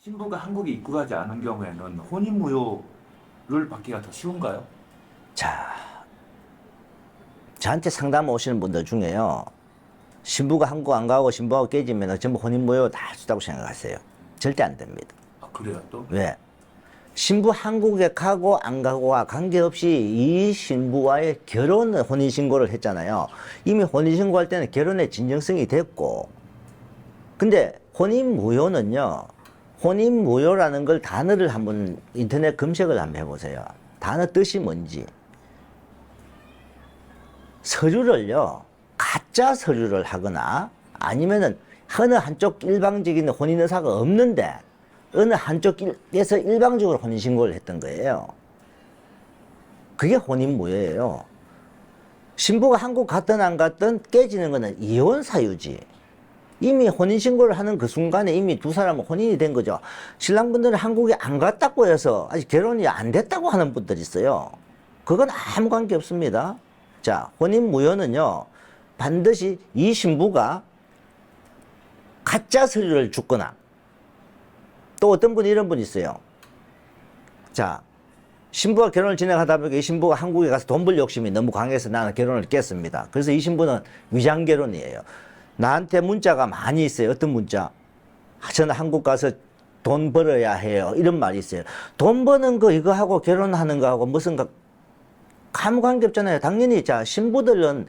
신부가 한국에 입국하지 않은 경우에는 혼인무효를 받기가 더 쉬운가요? 자, 저한테 상담 오시는 분들 중에요. 신부가 한국 안 가고 신부하고 깨지면 전부 혼인무효 다 할 수 있다고 생각하세요. 절대 안 됩니다. 아, 그래요 또? 왜? 신부 한국에 가고 안 가고와 관계없이 이 신부와의 결혼 혼인신고를 했잖아요. 이미 혼인신고할 때는 결혼의 진정성이 됐고, 근데 혼인무효는요, 혼인무효라는 걸 단어를 한번 인터넷 검색을 한번 해보세요. 단어 뜻이 뭔지. 서류를요, 가짜 서류를 하거나 아니면은 어느 한쪽 일방적인 혼인의사가 없는데 어느 한쪽에서 일방적으로 혼인신고를 했던 거예요. 그게 혼인무효예요. 신부가 한국 갔든 안 갔든 깨지는 거는 이혼 사유지. 이미 혼인신고를 하는 그 순간에 이미 두 사람은 혼인이 된 거죠. 신랑분들은 한국에 안 갔다고 해서 아직 결혼이 안 됐다고 하는 분들 있어요. 그건 아무 관계 없습니다. 자, 혼인무효는요, 반드시 이 신부가 가짜 서류를 줬거나, 또 어떤 분이 이런 분이 있어요. 자, 신부가 결혼을 진행하다 보니까 이 신부가 한국에 가서 돈 벌 욕심이 너무 강해서 나는 결혼을 깼습니다. 그래서 이 신부는 위장결혼이에요. 나한테 문자가 많이 있어요. 어떤 문자? 저는 한국 가서 돈 벌어야 해요. 이런 말이 있어요. 돈 버는 거 이거 하고 결혼하는 거하고 무슨 아무 관계 없잖아요. 당연히 자, 신부들은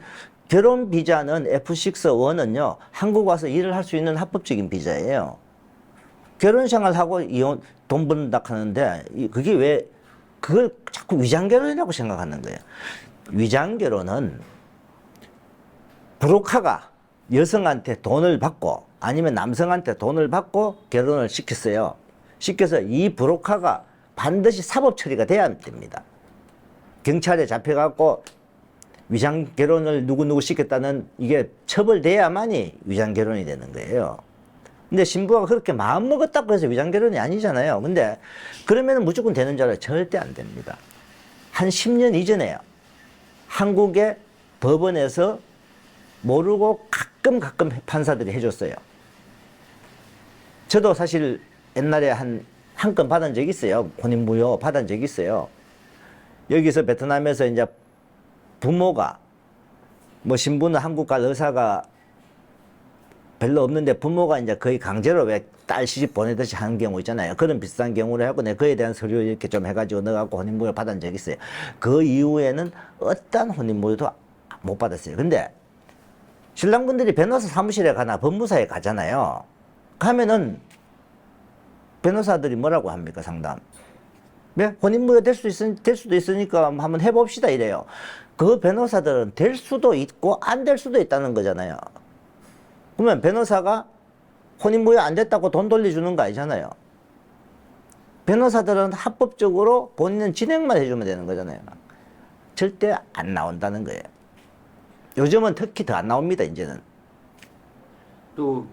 결혼 비자는 F6-1은요, 한국 와서 일을 할 수 있는 합법적인 비자예요. 결혼 생활하고 이혼, 돈 번다 하는데, 그게 왜, 그걸 자꾸 위장결혼이라고 생각하는 거예요. 위장결혼은 브로커가 여성한테 돈을 받고 아니면 남성한테 돈을 받고 결혼을 시켰어요. 시켜서 이 브로커가 반드시 사법 처리가 돼야 됩니다. 경찰에 잡혀갖고 위장결혼을 누구누구 시켰다는 이게 처벌돼야만이 위장결혼이 되는 거예요. 근데 신부가 그렇게 마음먹었다고 해서 위장결혼이 아니잖아요. 근데 그러면 무조건 되는 줄 알아요. 절대 안 됩니다. 한 10년 이전에요, 한국의 법원에서 모르고 가끔 판사들이 해줬어요. 저도 사실 옛날에 한 건 받은 적이 있어요. 혼인무효 받은 적이 있어요. 여기서 베트남에서 이제 부모가, 뭐 신부는 한국 갈 의사가 별로 없는데 부모가 이제 거의 강제로 왜 딸 시집 보내듯이 하는 경우 있잖아요. 그런 비슷한 경우를 하고 내가 그에 대한 서류 이렇게 좀 해가지고 넣어갖고 혼인무효 받은 적이 있어요. 그 이후에는 어떤 혼인무효도 못 받았어요. 근데 신랑분들이 변호사 사무실에 가나 법무사에 가잖아요. 가면은 변호사들이 뭐라고 합니까, 상담? 네? 혼인무효 될 수도 있으니까 한번 해봅시다 이래요. 그 변호사들은 될 수도 있고 안 될 수도 있다는 거잖아요. 그러면 변호사가 혼인무효 안 됐다고 돈 돌려주는 거 아니잖아요. 변호사들은 합법적으로 본인은 진행만 해주면 되는 거잖아요. 절대 안 나온다는 거예요. 요즘은 특히 더 안 나옵니다, 이제는. 또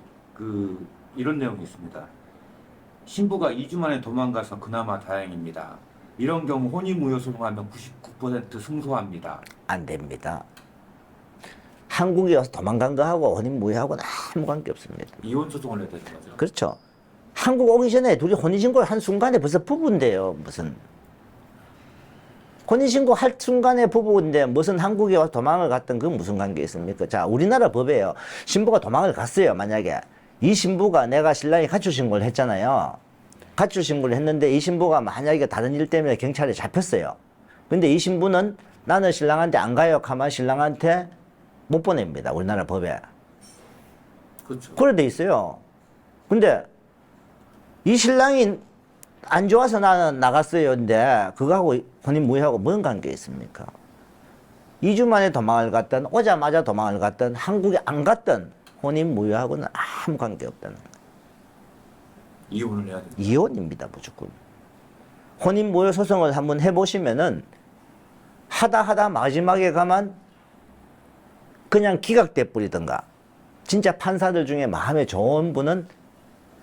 이런 내용이 있습니다. 신부가 2주 만에 도망가서 그나마 다행입니다. 이런 경우 혼인무효 소송하면 99% 승소합니다. 안 됩니다. 한국에 와서 도망간 거하고 혼인무효하고는 아무 관계 없습니다. 이혼 소송을 해야 되는 거죠? 그렇죠. 한국 오기 전에 둘이 혼인신고를 한 순간에 벌써 부부인데요. 무슨 혼인신고 할 순간에 부부인데 무슨 한국에 와서 도망을 갔던 그 무슨 관계 있습니까? 자, 우리나라 법에요, 신부가 도망을 갔어요. 만약에 이 신부가, 내가 신랑이 가출신고를 했잖아요. 가출신고를 했는데 이 신부가 만약에 다른 일 때문에 경찰에 잡혔어요. 근데 이 신부는 나는 신랑한테 안 가요 하면 신랑한테 못 보냅니다. 우리나라 법에. 그렇죠. 그래 돼 있어요. 근데 이 신랑이 안 좋아서 나는 나갔어요. 근데 그거하고 혼인무효하고 뭔 관계 있습니까? 2주 만에 도망을 갔든 오자마자 도망을 갔든 한국에 안 갔든 혼인무효하고는 아무 관계 없다는 거예요. 이혼을 해야 됩니다. 이혼입니다, 무조건. 혼인무효 소송을 한번 해보시면은 하다 마지막에 가면 그냥 기각돼 버리던가, 진짜 판사들 중에 마음에 좋은 분은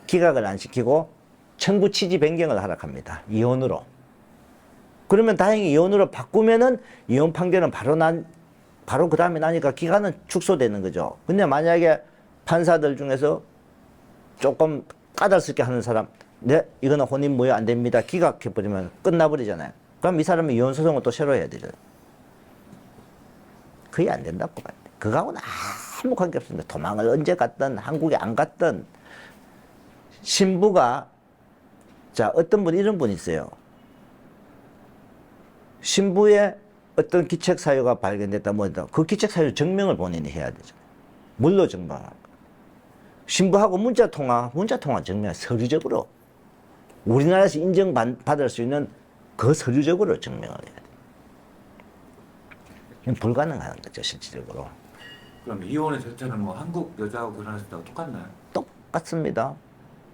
기각을 안 시키고 청구 취지 변경을 하락합니다. 이혼으로. 그러면 다행히 이혼으로 바꾸면은 이혼 판결은 바로 그 다음에 나니까 기간은 축소되는 거죠. 근데 만약에 판사들 중에서 조금 까다롭게 하는 사람, 네, 이거는 혼인무효 안 됩니다. 기각해버리면 끝나버리잖아요. 그럼 이 사람은 이혼 소송을 또 새로 해야 되잖아요. 그게 안 된다고 봐요. 그거하고는 아무 관계 없습니다. 도망을 언제 갔든 한국에 안 갔든 신부가 자 어떤 분 이런 분 있어요. 신부의 어떤 기책 사유가 발견됐다 뭐다 그 기책 사유 증명을 본인이 해야 되잖아요. 뭘로 증명하고 신부하고 문자 통화 증명 서류적으로 우리나라에서 인정받을 수 있는 그 서류적으로 증명을 해야 돼. 불가능한 거죠 실질적으로. 그럼 이혼의 절차는 뭐 한국 여자하고 결혼했을 때와 똑같나요? 똑같습니다.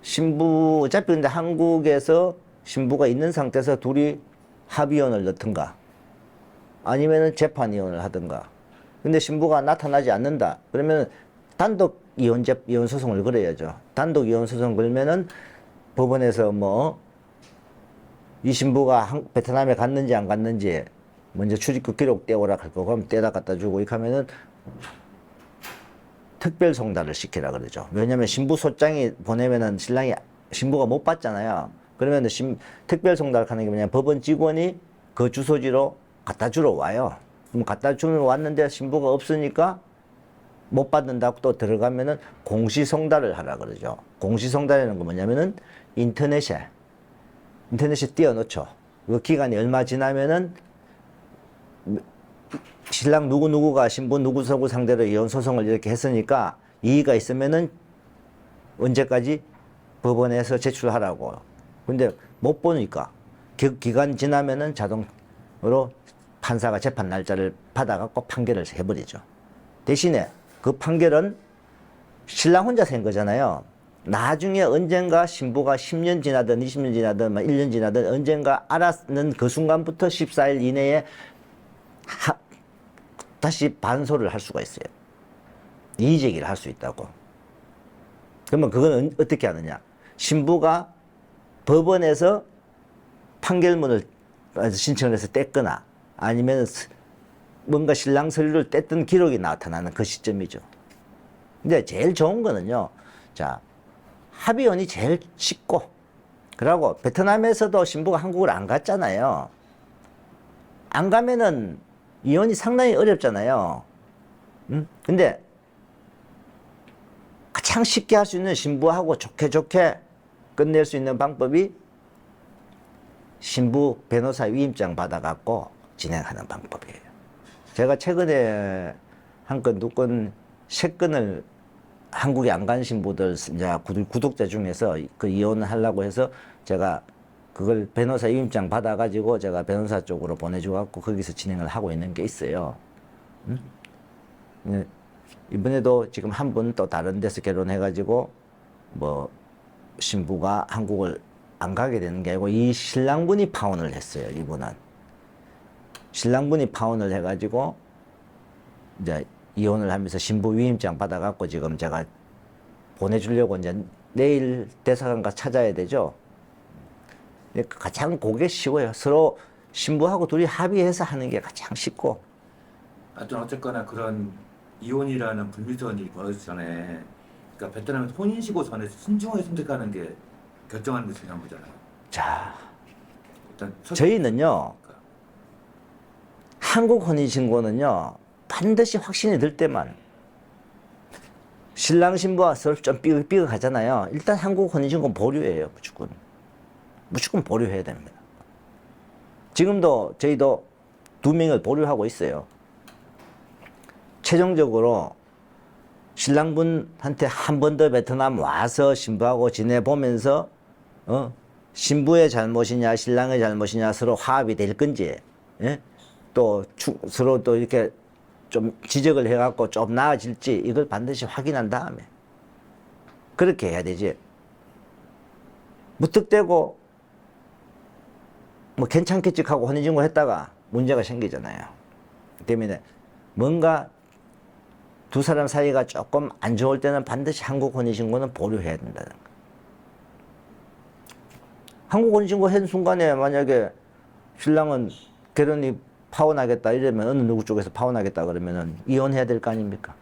신부 어차피 근데 한국에서 신부가 있는 상태에서 둘이 합의혼을 넣든가 아니면은 재판 이혼을 하든가. 근데 신부가 나타나지 않는다. 그러면 단독 이혼 소송을 걸어야죠. 단독 이혼 소송 걸면은 법원에서 뭐 이 신부가 베트남에 갔는지 안 갔는지 먼저 출입국 기록 떼오라 할 거고 그럼 떼다 갖다 주고 이렇게 하면은 특별 송달을 시키라 그러죠. 왜냐면 신부 소장이 보내면은 신부가 못 받잖아요. 그러면 특별 송달 하는 게 뭐냐 법원 직원이 그 주소지로 갖다 주러 와요. 그럼 갖다 주면 왔는데 신부가 없으니까 못 받는다고 또 들어가면은 공시 송달을 하라 그러죠. 공시 송달이라는 건 뭐냐면은 인터넷에 띄워놓죠. 그 기간이 얼마 지나면은 신랑 누구누구가 신부 누구누구 상대로 이혼 소송을 이렇게 했으니까 이의가 있으면은 언제까지 법원에서 제출하라고. 근데 못 보니까 기간 지나면은 자동으로 판사가 재판 날짜를 받아갖고 판결을 해버리죠. 대신에 그 판결은 신랑 혼자 센 거잖아요. 나중에 언젠가 신부가 10년 지나든 20년 지나든 1년 지나든 언젠가 알았는 그 순간부터 14일 이내에 다시 반소를 할 수가 있어요. 이의제기를 할 수 있다고. 그러면 그건 어떻게 하느냐. 신부가 법원에서 판결문을 신청을 해서 뗐거나 아니면 뭔가 신랑 서류를 뗐던 기록이 나타나는 그 시점이죠. 근데 제일 좋은 거는요. 자, 합의혼이 제일 쉽고 그러고 베트남에서도 신부가 한국을 안 갔잖아요. 안 가면은 이혼이 상당히 어렵잖아요. 근데 가장 쉽게 할 수 있는 신부하고 좋게 끝낼 수 있는 방법이 신부 변호사 위임장 받아갖고 진행하는 방법이에요. 제가 최근에 한 건, 두 건, 세 건을 한국에 안 간 신부들, 이제 구독자 중에서 그 이혼을 하려고 해서 제가 그걸 변호사 위임장 받아가지고 제가 변호사 쪽으로 보내줘갖고 거기서 진행을 하고 있는 게 있어요. 이번에도 지금 한 분 또 다른 데서 결혼해가지고 뭐 신부가 한국을 안 가게 되는 게 아니고 이 신랑분이 파혼을 했어요. 이분은 신랑분이 파혼을 해가지고 이제 이혼을 하면서 신부 위임장 받아갖고 지금 제가 보내주려고 이제 내일 대사관가 찾아야 되죠. 가장 그게 쉬워요. 서로 신부하고 둘이 합의해서 하는 게 가장 쉽고. 하여튼 어쨌거나 그런 이혼이라는 불미스러운 일이 벌어지기 전에 그러니까 베트남에서 혼인시고 전에 신중하게 선택하는 게 결정하는 게 중요한 거잖아요. 자, 일단 저희는요. 한국 혼인신고는요. 반드시 확신이 들 때만 신랑 신부와 서로 좀 삐걱삐걱하잖아요. 일단 한국 혼인신고는 보류해요. 무조건 보류해야 됩니다. 지금도 저희도 2명을 보류하고 있어요. 최종적으로 신랑분한테 한 번 더 베트남 와서 신부하고 지내보면서 신부의 잘못이냐 신랑의 잘못이냐 서로 화합이 될 건지 또 서로 또 이렇게 좀 지적을 해갖고 좀 나아질지 이걸 반드시 확인한 다음에 그렇게 해야 되지. 무턱대고 뭐 괜찮겠지 하고 혼인신고 했다가 문제가 생기잖아요. 때문에 뭔가 두 사람 사이가 조금 안 좋을 때는 반드시 한국 혼인신고는 보류해야 된다는 거. 한국 혼인신고 한 순간에 만약에 신랑은 결혼이 파혼하겠다 이러면 어느 누구 쪽에서 파혼하겠다 그러면은 이혼해야 될 거 아닙니까?